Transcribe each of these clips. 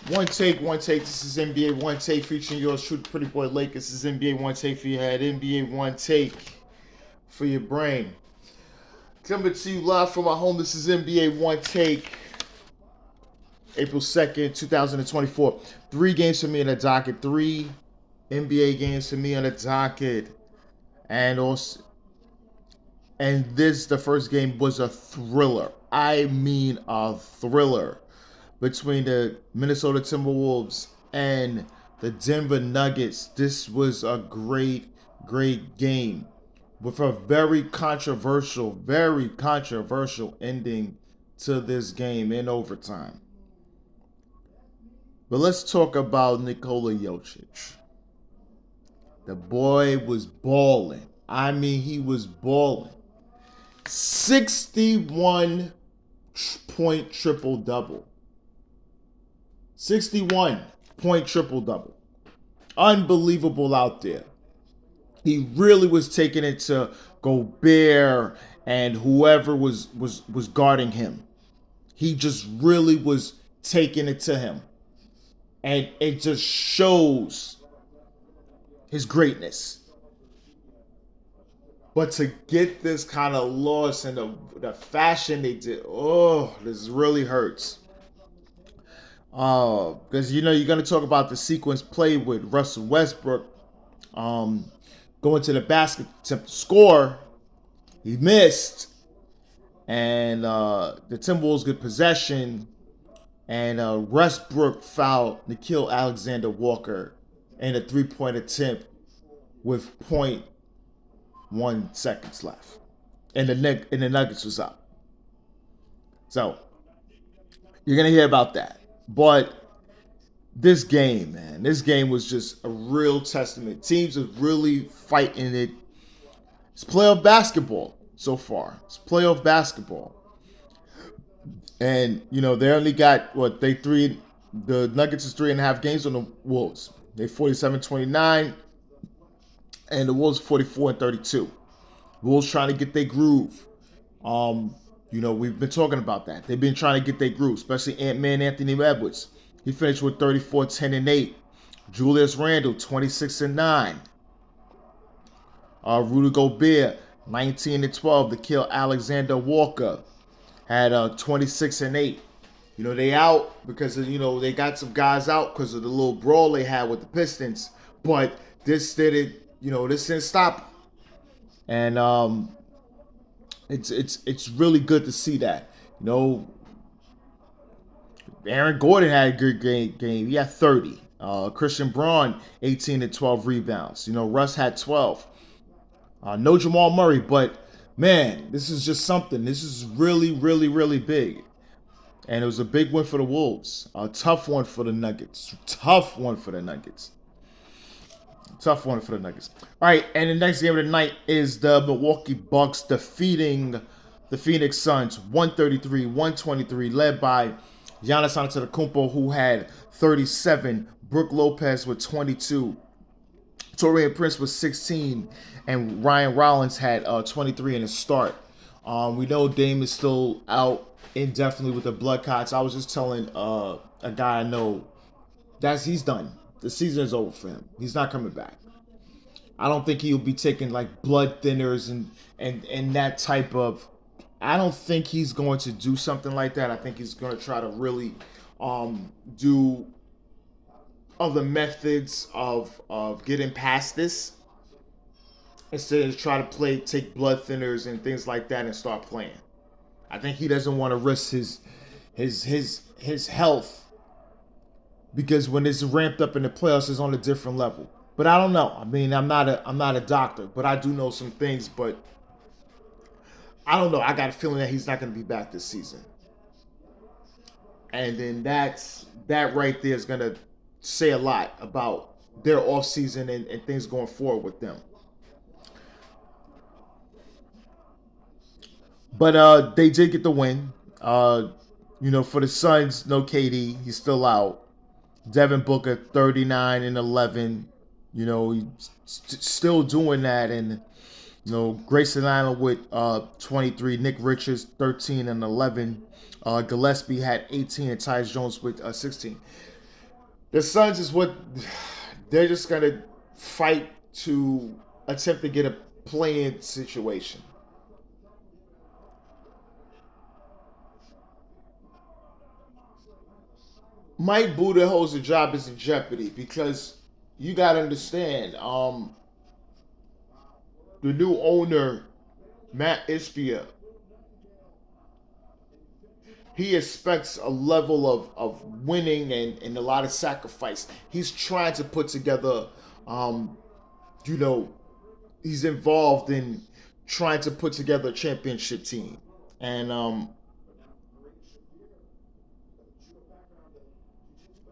One take, one take. This is NBA One Take featuring yours truly, Pretty Boy Lake. This is NBA One Take for your head. NBA One Take for your brain. Coming to you live from my home. This is NBA One Take, April 2nd, 2024. 3 games for me on the docket. 3 NBA games for me on the docket. And also, the first game was a thriller. I mean, a thriller between the Minnesota Timberwolves and the Denver Nuggets. This was a great, great game with a very controversial ending to this game in overtime. But let's talk about Nikola Jokic. The boy was balling. I mean, he was balling. 61-point triple double. 61-point triple double. Unbelievable out there. He really was taking it to Gobert and whoever was guarding him. He just really was taking it to him. And it just shows his greatness. But to get this kind of loss in the fashion they did, this really hurts. Because you're gonna talk about the sequence play with Russell Westbrook, going to the basket to score. He missed, and the Timberwolves get possession, and Westbrook fouled Nickeil Alexander-Walker in a 3-point attempt with .1 seconds left, and the Nuggets was up. So you're gonna hear about that. But this game, man, this game was just a real testament. Teams are really fighting it. It's playoff basketball so far. It's playoff basketball. And, they only got, the Nuggets is 3.5 games on the Wolves. They 47-29, and the Wolves 44-32. Wolves trying to get their groove. We've been talking about that. They've been trying to get their groove, especially Ant-Man Anthony Edwards. He finished with 34, 10, and 8. Julius Randle, 26 and 9. Rudy Gobert, 19 and 12. Nickeil Alexander-Walker had 26 and 8. They out because they got some guys out because of the little brawl they had with the Pistons. But this didn't stop. And it's really good to see that. Aaron Gordon had a good game. He had 30. Christian Braun, 18 and 12 rebounds. Russ had 12. No Jamal Murray, but man, this is just something. This is really, really, really big. And it was a big win for the Wolves. A tough one for the Nuggets. Tough one for the Nuggets. All right, and the next game of the night is the Milwaukee Bucks defeating the Phoenix Suns 133-123, led by Giannis Antetokounmpo, who had 37, Brook Lopez with 22, Taurean Prince with 16, and Ryan Rollins had 23 in the start. We know Dame is still out indefinitely with the blood clots. I was just telling a guy I know that he's done. The season is over for him. He's not coming back. I don't think he'll be taking like blood thinners and that type of. I don't think he's going to do something like that. I think he's going to try to really do other methods of getting past this instead of try to take blood thinners and things like that and start playing. I think he doesn't want to risk his health because when it's ramped up in the playoffs, it's on a different level. But I don't know. I mean, I'm not a doctor, but I do know some things. But I don't know. I got a feeling that he's not going to be back this season, and then that right there is going to say a lot about their offseason and things going forward with them. But they did get the win. For the Suns, no KD. He's still out. Devin Booker, 39 and 11. He's still doing that. And, Grayson Allen with 23. Nick Richards, 13 and 11. Gillespie had 18 and Tyus Jones with 16. The Suns is what they're just gonna fight to attempt to get a play-in situation. Mike Budenholzer's job is in jeopardy because you gotta understand, the new owner, Matt Ispia, he expects a level of winning and a lot of sacrifice. He's trying to put together, um, you know, he's involved in trying to put together a championship team. And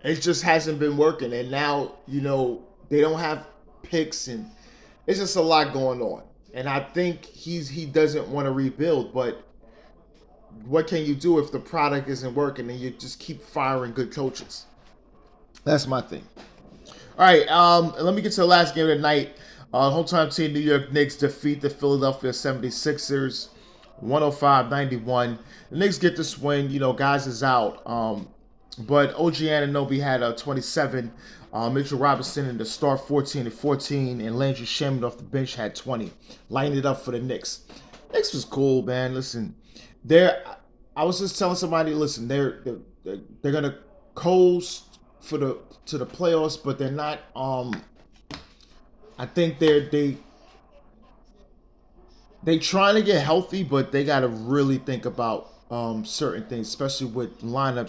it just hasn't been working. And now, they don't have picks and it's just a lot going on. And I think he doesn't want to rebuild, but what can you do if the product isn't working and you just keep firing good coaches? That's my thing. All right, let me get to the last game of the night. Whole time team New York Knicks defeat the Philadelphia 76ers 105-91. The Knicks get this win. Guys is out. But OG Anunoby had a 27. Mitchell Robinson in the start 14 and 14, and Landry Shamet off the bench had 20. Lighting it up for the Knicks. Knicks was cool, man. Listen, they're. I was just telling somebody, listen, they're gonna coast for the playoffs, but they're not. I think they trying to get healthy, but they got to really think about certain things, especially with lineups